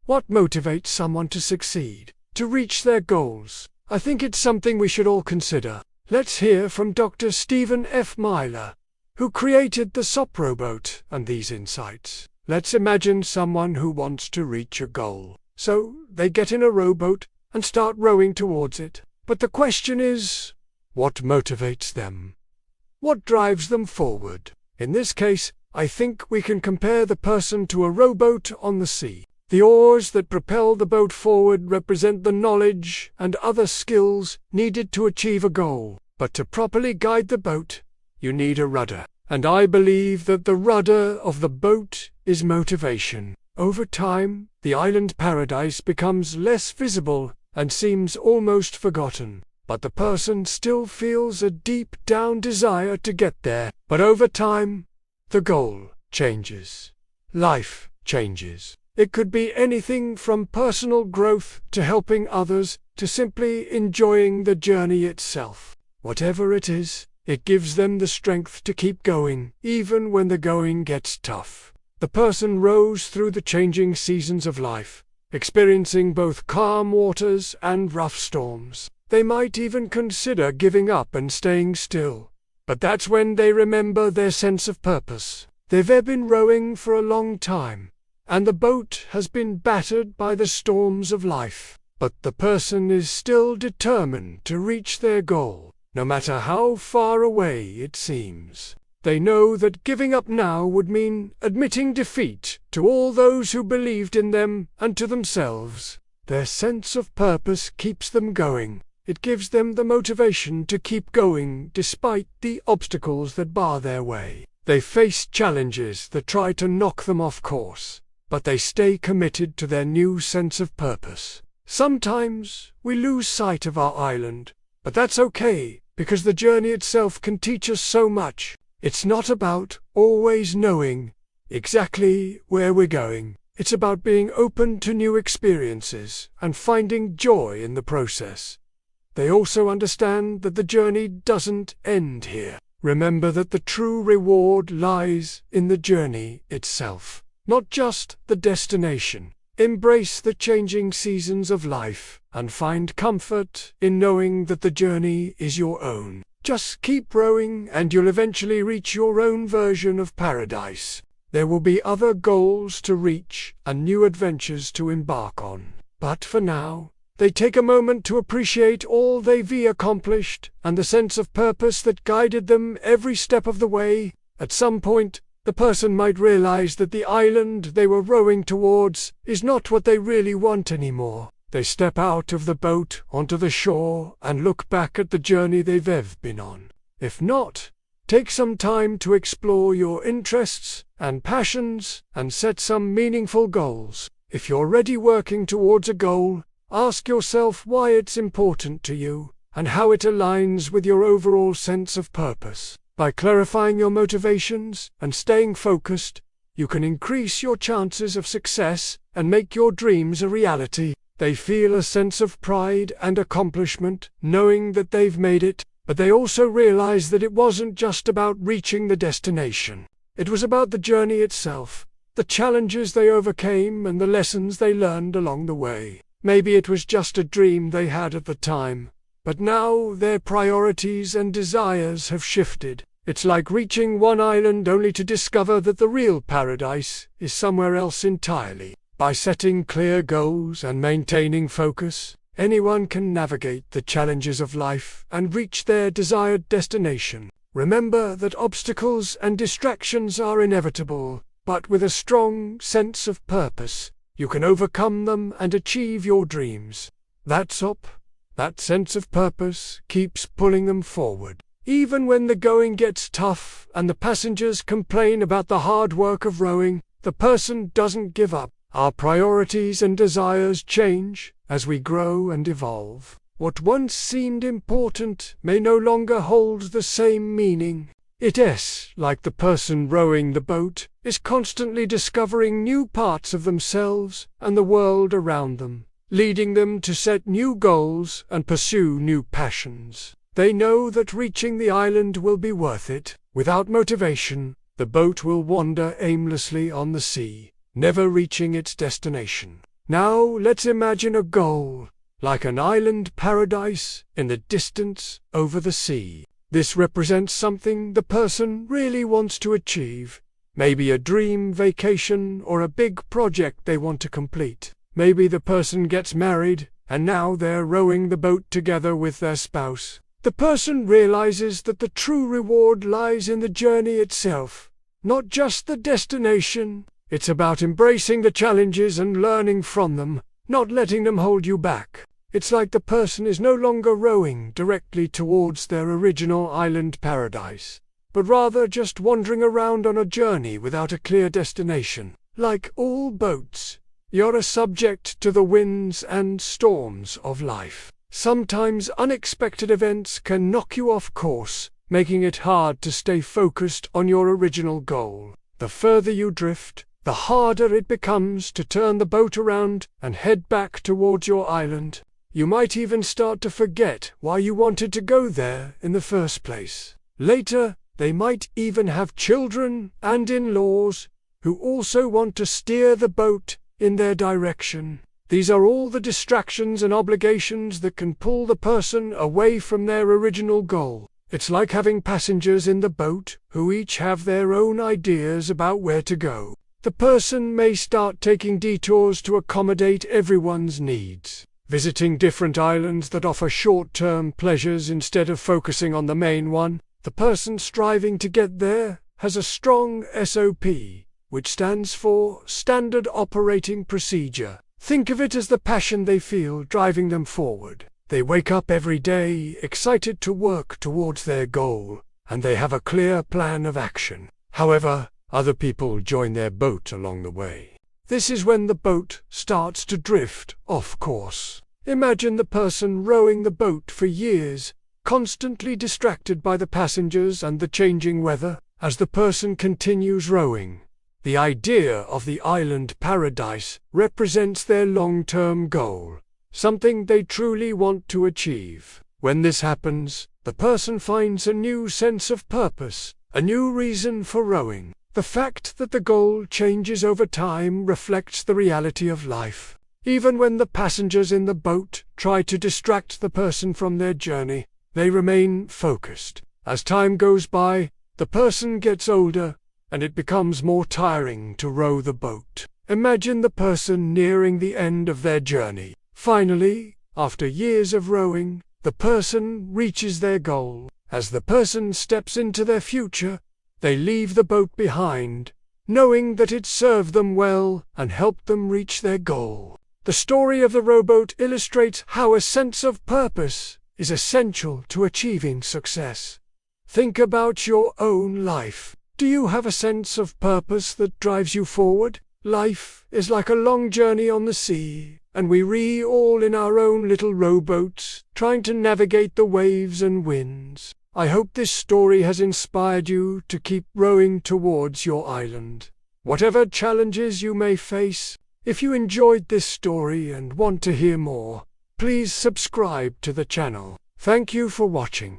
What motivates someone to succeed, to reach their goals? I think it's something we should all consider. Let's hear from Dr. Stephen F. Myler, who created the rowboat, and these insights. Let's imagine someone who wants to reach a goal. So they get in a rowboat and start rowing towards it. But the question is, what motivates them? What drives them forward? In this case, I think we can compare the person to a rowboat on the sea. The oars that propel the boat forward represent the knowledge and other skills needed to achieve a goal. But to properly guide the boat, you need a rudder. And I believe that the rudder of the boat is motivation. Over time, the island paradise becomes less visible and seems almost forgotten. But the person still feels a deep down desire to get there. But over time, the goal changes. Life changes. It could be anything from personal growth to helping others to simply enjoying the journey itself. Whatever it is, it gives them the strength to keep going, even when the going gets tough. The person rows through the changing seasons of life, experiencing both calm waters and rough storms. They might even consider giving up and staying still. But that's when they remember their sense of purpose. They've been rowing for a long time, and the boat has been battered by the storms of life. But the person is still determined to reach their goal, no matter how far away it seems. They know that giving up now would mean admitting defeat to all those who believed in them and to themselves. Their sense of purpose keeps them going. It gives them the motivation to keep going despite the obstacles that bar their way. They face challenges that try to knock them off course, but they stay committed to their new sense of purpose. Sometimes we lose sight of our island, but that's okay, because the journey itself can teach us so much. It's not about always knowing exactly where we're going. It's about being open to new experiences and finding joy in the process. They also understand that the journey doesn't end here. Remember that the true reward lies in the journey itself, not just the destination. Embrace the changing seasons of life and find comfort in knowing that the journey is your own. Just keep rowing and you'll eventually reach your own version of paradise. There will be other goals to reach and new adventures to embark on. But for now, they take a moment to appreciate all they've accomplished and the sense of purpose that guided them every step of the way. At some point, the person might realize that the island they were rowing towards is not what they really want anymore. They step out of the boat onto the shore and look back at the journey they've been on. If not, take some time to explore your interests and passions and set some meaningful goals. If you're already working towards a goal, ask yourself why it's important to you and how it aligns with your overall sense of purpose. By clarifying your motivations and staying focused, you can increase your chances of success and make your dreams a reality. They feel a sense of pride and accomplishment, knowing that they've made it, but they also realize that it wasn't just about reaching the destination. It was about the journey itself, the challenges they overcame and the lessons they learned along the way. Maybe it was just a dream they had at the time, but now their priorities and desires have shifted. It's like reaching one island only to discover that the real paradise is somewhere else entirely. By setting clear goals and maintaining focus, anyone can navigate the challenges of life and reach their desired destination. Remember that obstacles and distractions are inevitable, but with a strong sense of purpose, you can overcome them and achieve your dreams. That sense of purpose keeps pulling them forward. Even when the going gets tough and the passengers complain about the hard work of rowing, the person doesn't give up. Our priorities and desires change as we grow and evolve. What once seemed important may no longer hold the same meaning. It is like the person rowing the boat is constantly discovering new parts of themselves and the world around them, leading them to set new goals and pursue new passions. They know that reaching the island will be worth it. Without motivation, the boat will wander aimlessly on the sea, never reaching its destination. Now let's imagine a goal, like an island paradise in the distance over the sea. This represents something the person really wants to achieve. Maybe a dream vacation or a big project they want to complete. Maybe the person gets married, and now they're rowing the boat together with their spouse. The person realizes that the true reward lies in the journey itself, not just the destination. It's about embracing the challenges and learning from them, not letting them hold you back. It's like the person is no longer rowing directly towards their original island paradise, but rather just wandering around on a journey without a clear destination. Like all boats, you're a subject to the winds and storms of life. Sometimes unexpected events can knock you off course, making it hard to stay focused on your original goal. The further you drift, the harder it becomes to turn the boat around and head back towards your island. You might even start to forget why you wanted to go there in the first place. Later, they might even have children and in-laws who also want to steer the boat in their direction. These are all the distractions and obligations that can pull the person away from their original goal. It's like having passengers in the boat who each have their own ideas about where to go. The person may start taking detours to accommodate everyone's needs, visiting different islands that offer short-term pleasures instead of focusing on the main one. The person striving to get there has a strong SOP, which stands for Standard Operating Procedure. Think of it as the passion they feel driving them forward. They wake up every day excited to work towards their goal, and they have a clear plan of action. However, other people join their boat along the way. This is when the boat starts to drift off course. Imagine the person rowing the boat for years, constantly distracted by the passengers and the changing weather. As the person continues rowing, the idea of the island paradise represents their long-term goal, something they truly want to achieve. When this happens, the person finds a new sense of purpose, a new reason for rowing. The fact that the goal changes over time reflects the reality of life. Even when the passengers in the boat try to distract the person from their journey, they remain focused. As time goes by, the person gets older, and it becomes more tiring to row the boat. Imagine the person nearing the end of their journey. Finally, after years of rowing, the person reaches their goal. As the person steps into their future, they leave the boat behind, knowing that it served them well and helped them reach their goal. The story of the rowboat illustrates how a sense of purpose is essential to achieving success. Think about your own life. Do you have a sense of purpose that drives you forward? Life is like a long journey on the sea, and we all in our own little rowboats, trying to navigate the waves and winds. I hope this story has inspired you to keep rowing towards your island, whatever challenges you may face. If you enjoyed this story and want to hear more, please subscribe to the channel. Thank you for watching.